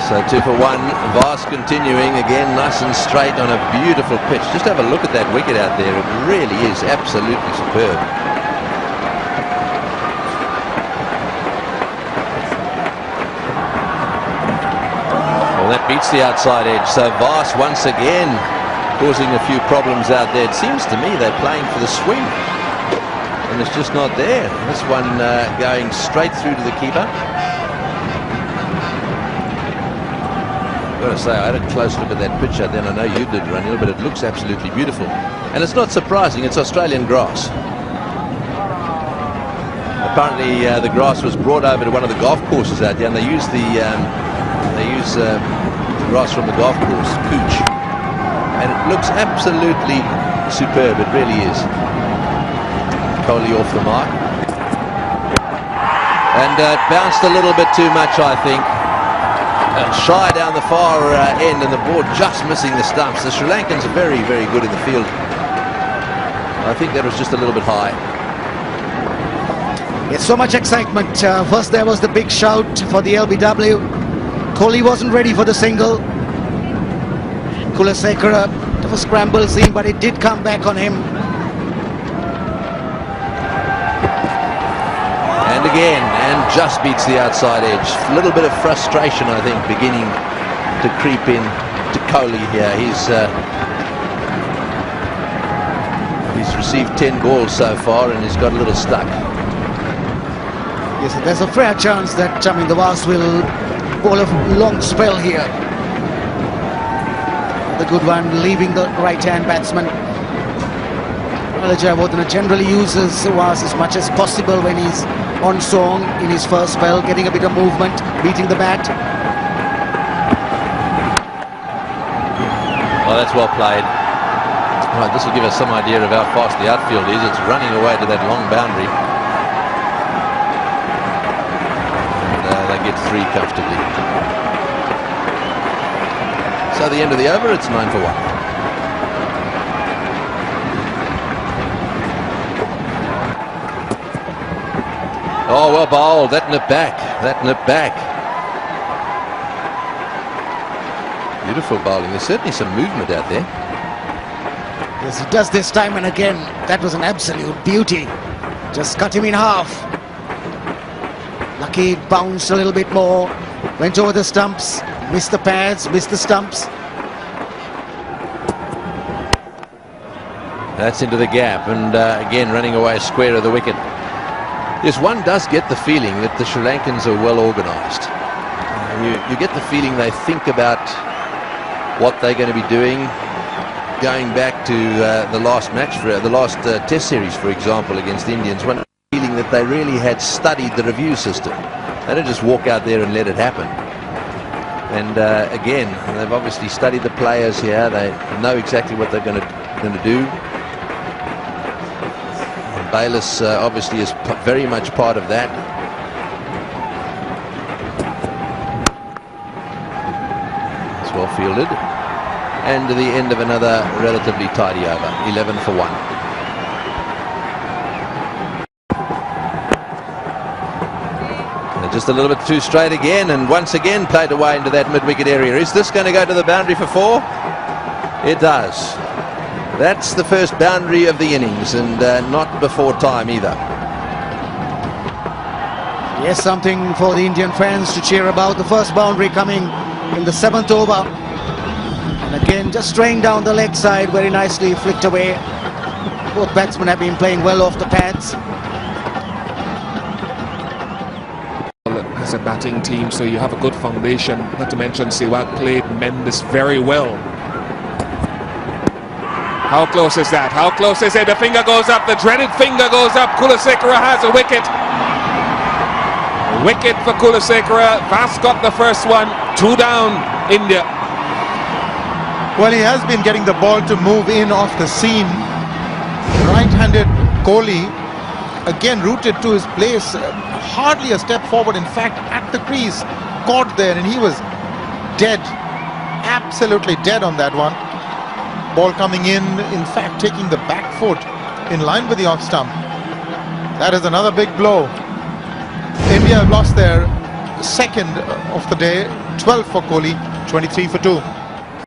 So 2 for 1. Vast continuing again, nice and straight on a beautiful pitch. Just have a look at that wicket out there. It really is absolutely superb. Well, that beats the outside edge. So Vast once again causing a few problems out there. It seems to me they're playing for the swing, and it's just not there. This one going straight through to the keeper. I've got to say, I had a close look at that picture then. I know you did, Ranil, but it looks absolutely beautiful. And it's not surprising, it's Australian grass. Apparently the grass was brought over to one of the golf courses out there, and they use the grass from the golf course, Cric. And it looks absolutely superb, it really is. Kohli off the mark. And it bounced a little bit too much, I think. Shy down the far end, and the ball just missing the stumps. The Sri Lankans are very, very good in the field. I think that was just a little bit high. Yes, so much excitement. First there was the big shout for the LBW. Kohli wasn't ready for the single. Kulasekara, it was a scramble scene, but it did come back on him. And again, and just beats the outside edge. A little bit of frustration, I think, beginning to creep in to Kohli here. He's received 10 balls so far, and he's got a little stuck. Yes, there's a fair chance that the Vast will bowl a long spell here. The good one leaving the right-hand batsman. Jayawardene generally uses Vast as much as possible when he's on song in his first spell, getting a bit of movement, beating the bat. Well, that's well played. Right, this will give us some idea of how fast the outfield is. It's running away to that long boundary. And they get 3 comfortably. So the end of the over, it's 9 for 1. Oh, well bowled. That nipped back. That nipped back. Beautiful bowling. There's certainly some movement out there. Yes, he does this time and again. That was an absolute beauty. Just cut him in half. Lucky it bounced a little bit more. Went over the stumps. Missed the pads. Missed the stumps. That's into the gap. And again, running away square of the wicket. Yes, one does get the feeling that the Sri Lankans are well organised. You get the feeling they think about what they're going to be doing, going back to the last match, the last Test series, for example, against the Indians. One feeling that they really had studied the review system. They don't just walk out there and let it happen. And again, they've obviously studied the players here. They know exactly what they're going to do. Bayliss obviously is very much part of that. It's well fielded. And to the end of another relatively tidy over. 11 for 1. And just a little bit too straight again, and once again played away into that mid-wicket area. Is this going to go to the boundary for 4? It does. That's the first boundary of the innings, and not before time either. Yes, something for the Indian fans to cheer about. The first boundary coming in the 7th over. And again, just straying down the leg side, very nicely flicked away. Both batsmen have been playing well off the pads. As a batting team, so you have a good foundation. Not to mention Sehwag played Mendes very well. How close is that? How close is it? The finger goes up. The dreaded finger goes up. Kulasekara has a wicket. Wicket for Kulasekara. Vast got the first one. 2 down, India. Well, he has been getting the ball to move in off the seam. Right-handed Kohli, again rooted to his place. Hardly a step forward. In fact, at the crease, caught there, and he was dead. Absolutely dead on that one. Ball coming in fact, taking the back foot in line with the off stump. That is another big blow. India have lost their second of the day. 12 for Kohli, 23 for 2.